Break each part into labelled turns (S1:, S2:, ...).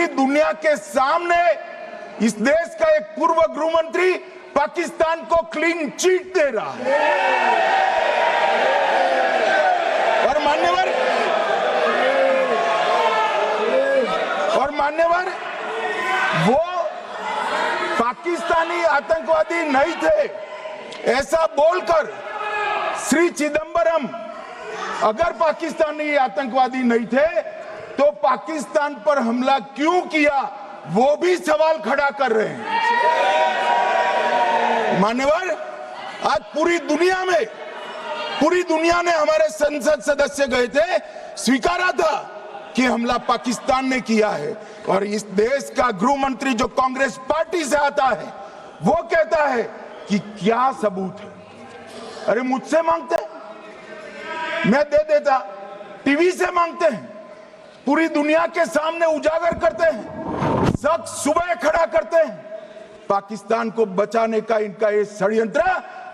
S1: पूरी दुनिया के सामने इस देश का एक पूर्व गृह मंत्री पाकिस्तान को क्लीन चिट दे रहा है। और मान्यवर वो पाकिस्तानी आतंकवादी नहीं थे ऐसा बोलकर श्री चिदंबरम अगर पाकिस्तानी आतंकवादी नहीं थे तो पाकिस्तान पर हमला क्यों किया वो भी सवाल खड़ा कर रहे हैं। मान्यवर आज पूरी दुनिया ने हमारे संसद सदस्य गए थे, स्वीकारा था कि हमला पाकिस्तान ने किया है, और इस देश का गृह मंत्री जो कांग्रेस पार्टी से आता है वो कहता है कि क्या सबूत है। अरे मुझसे मांगते हैं, मैं दे देता, टीवी से मांगते हैं, पूरी दुनिया के सामने उजागर करते हैं, सब सुबह खड़ा करते हैं। पाकिस्तान को बचाने का इनका ये षड्यंत्र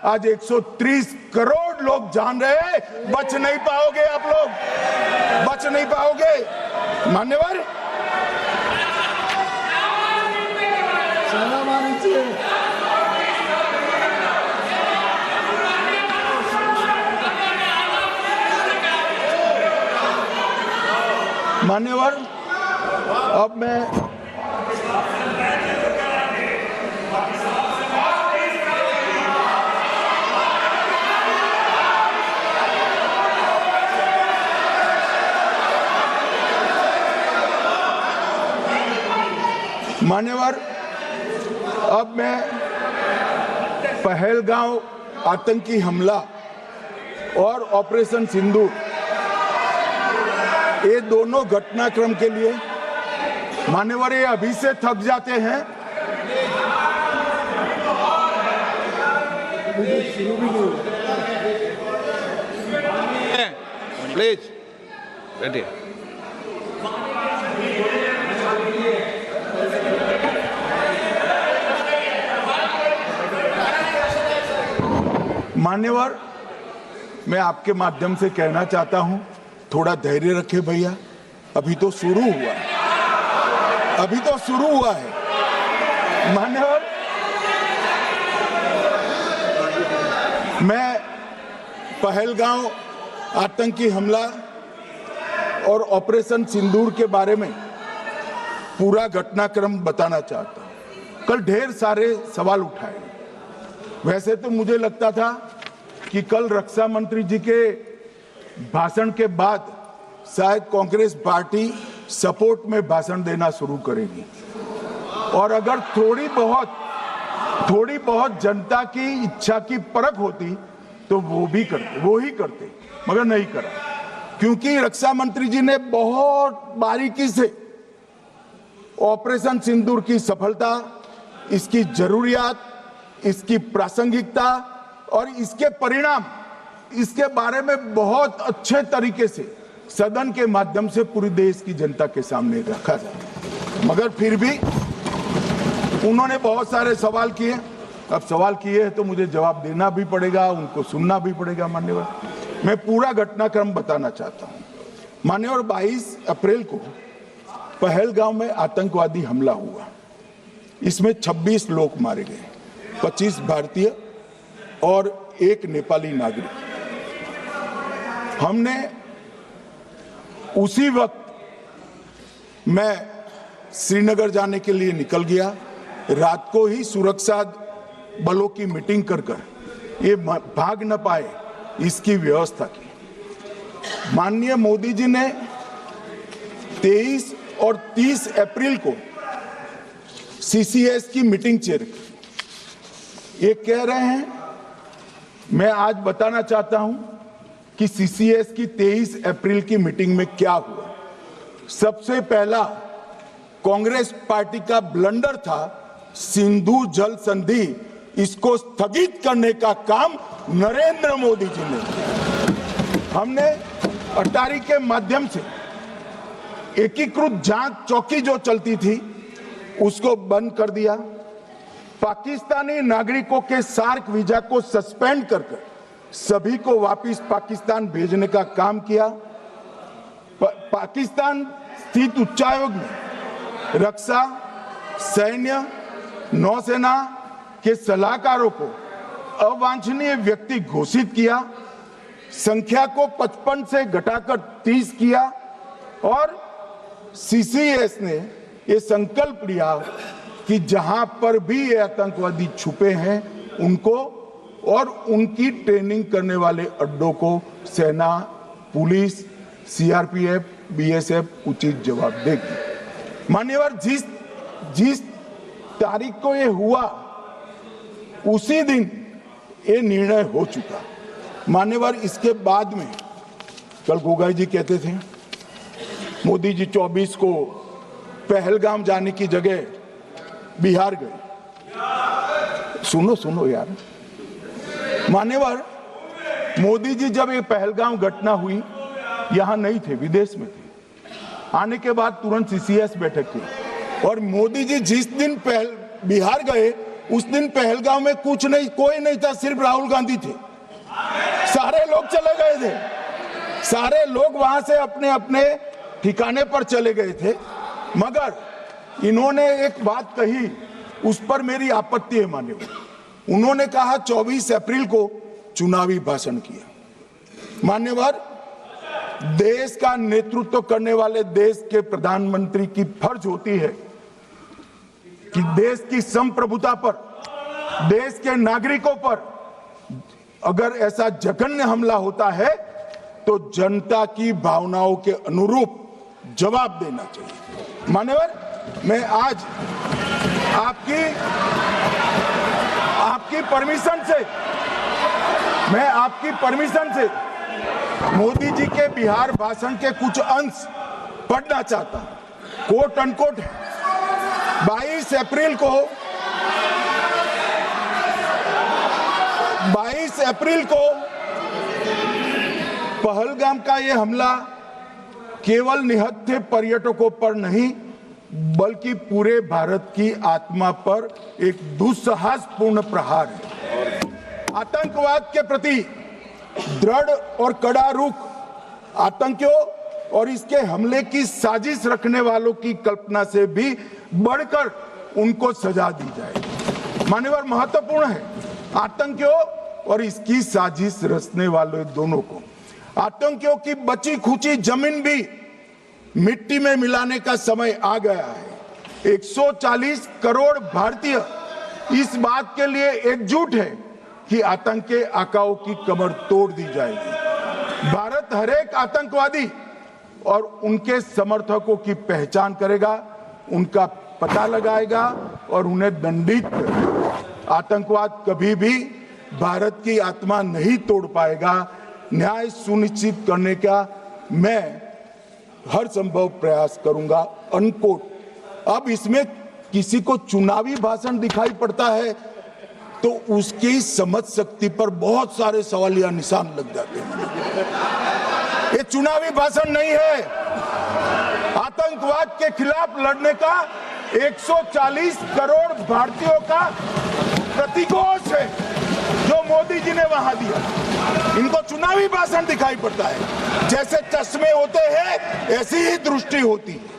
S1: आज 130 करोड़ लोग जान रहे हैं। बच नहीं पाओगे आप लोग, बच नहीं पाओगे। मान्यवर मान्यवर अब मैं पहलगांव आतंकी हमला और ऑपरेशन सिंदूर ये दोनों घटनाक्रम के लिए मान्यवर ये अभी से थक जाते हैं।
S2: प्लीज बैठिए।
S1: मान्यवर मैं आपके माध्यम से कहना चाहता हूं, थोड़ा धैर्य रखे भैया, अभी तो शुरू हुआ है, अभी तो शुरू हुआ है। मान्यवर मैं पहलगांव आतंकी हमला और ऑपरेशन सिंदूर के बारे में पूरा घटनाक्रम बताना चाहता हूं। कल ढेर सारे सवाल उठाए, वैसे तो मुझे लगता था कि कल रक्षा मंत्री जी के भाषण के बाद शायद कांग्रेस पार्टी सपोर्ट में भाषण देना शुरू करेगी, और अगर थोड़ी बहुत जनता की इच्छा की परख होती तो वो ही करते, मगर नहीं करा, क्योंकि रक्षा मंत्री जी ने बहुत बारीकी से ऑपरेशन सिंदूर की सफलता, इसकी जरूरियात, इसकी प्रासंगिकता और इसके परिणाम, इसके बारे में बहुत अच्छे तरीके से सदन के माध्यम से पूरी देश की जनता के सामने रखा जाए। मगर फिर भी उन्होंने बहुत सारे सवाल किए। अब सवाल किए हैं तो मुझे जवाब देना भी पड़ेगा, उनको सुनना भी पड़ेगा। मान्यवर मैं पूरा घटनाक्रम बताना चाहता हूं। मान्यवर 22 अप्रैल को पहलगांव में आतंकवादी हमला हुआ, इसमें 26 लोग मारे गए, 25 भारतीय और 1 नेपाली नागरिक। हमने उसी वक्त मैं श्रीनगर जाने के लिए निकल गया, रात को ही सुरक्षा बलों की मीटिंग कर ये भाग न पाए इसकी व्यवस्था की। माननीय मोदी जी ने 23 और 30 अप्रैल को CCS की मीटिंग चेयर की। ये कह रहे हैं, मैं आज बताना चाहता हूं कि CCS की 23 अप्रैल की मीटिंग में क्या हुआ। सबसे पहला कांग्रेस पार्टी का ब्लंडर था सिंधु जल संधि, इसको स्थगित करने का काम नरेंद्र मोदी जी ने किया। हमने अटारी के माध्यम से एकीकृत जांच चौकी जो चलती थी उसको बंद कर दिया। पाकिस्तानी नागरिकों के सार्क वीजा को सस्पेंड कर सभी को वापस पाकिस्तान भेजने का काम किया। पाकिस्तान स्थित उच्चायोग ने रक्षा, सैन्य, नौसेना के सलाहकारों को अवांछनीय व्यक्ति घोषित किया, संख्या को 55 से घटाकर 30 किया और सीसीएस ने ये संकल्प लिया कि जहां पर भी ये आतंकवादी छुपे हैं उनको और उनकी ट्रेनिंग करने वाले अड्डों को सेना, पुलिस, सीआरपीएफ, बीएसएफ उचित जवाब देगी। मान्यवर, जिस तारीख को ये हुआ उसी दिन ये निर्णय हो चुका। मान्यवर, इसके बाद में कल गोगाई जी कहते थे मोदी जी 24 को पहलगाम जाने की जगह बिहार गए। सुनो यार, मान्यवर, मोदी जी जब ये पहलगाम घटना हुई यहां नहीं थे, विदेश में थे। आने के बाद तुरंत सीसीएस बैठक की और मोदी जी जिस दिन बिहार गए उस दिन पहलगाम में कुछ नहीं, कोई नहीं था, सिर्फ राहुल गांधी थे। सारे लोग चले गए थे, सारे लोग वहां से अपने अपने ठिकाने पर चले गए थे, मगर इन्होंने एक बात कही, उस पर मेरी आपत्ति है मान्यवर। उन्होंने कहा 24 अप्रैल को चुनावी भाषण किया। मान्यवर, देश का नेतृत्व करने वाले देश के प्रधानमंत्री की फर्ज होती है कि देश की संप्रभुता पर, देश के नागरिकों पर अगर ऐसा जघन्य हमला होता है तो जनता की भावनाओं के अनुरूप जवाब देना चाहिए। मान्यवर, मैं आज आपकी परमिशन से मोदी जी के बिहार भाषण के कुछ अंश पढ़ना चाहता हूं। कोट अनकोट है। 22 अप्रैल को पहलगाम का यह हमला केवल निहत्थे पर्यटकों पर नहीं बल्कि पूरे भारत की आत्मा पर एक दुस्साहसपूर्ण प्रहार है। आतंकवाद के प्रति दृढ़ और कड़ा रुख, आतंकियों और इसके हमले की साजिश रखने वालों की कल्पना से भी बढ़कर उनको सजा दी जाए। मान्यवर, महत्वपूर्ण है आतंकियों और इसकी साजिश रचने वाले दोनों को। आतंकियों की बची खुची जमीन भी मिट्टी में मिलाने का समय आ गया है। 140 करोड़ भारतीय इस बात के लिए एकजुट है कि आतंकी आकाओं की कमर तोड़ दी जाएगी। भारत हरेक आतंकवादी और उनके समर्थकों की पहचान करेगा, उनका पता लगाएगा और उन्हें दंडित करेगा। आतंकवाद कभी भी भारत की आत्मा नहीं तोड़ पाएगा। न्याय सुनिश्चित करने का मैं हर संभव प्रयास करूंगा। अनकोट। अब इसमें किसी को चुनावी भाषण दिखाई पड़ता है तो उसकी समझ शक्ति पर बहुत सारे सवालिया निशान लग जाते हैं। ये चुनावी भाषण नहीं है, आतंकवाद के खिलाफ लड़ने का 140 करोड़ भारतीयों का प्रतिघोष है जो मोदी जी ने वहां दिया। इनको चुनावी भाषण दिखाई पड़ता है। जैसे चश्मे होते हैं ऐसी ही दृष्टि होती है।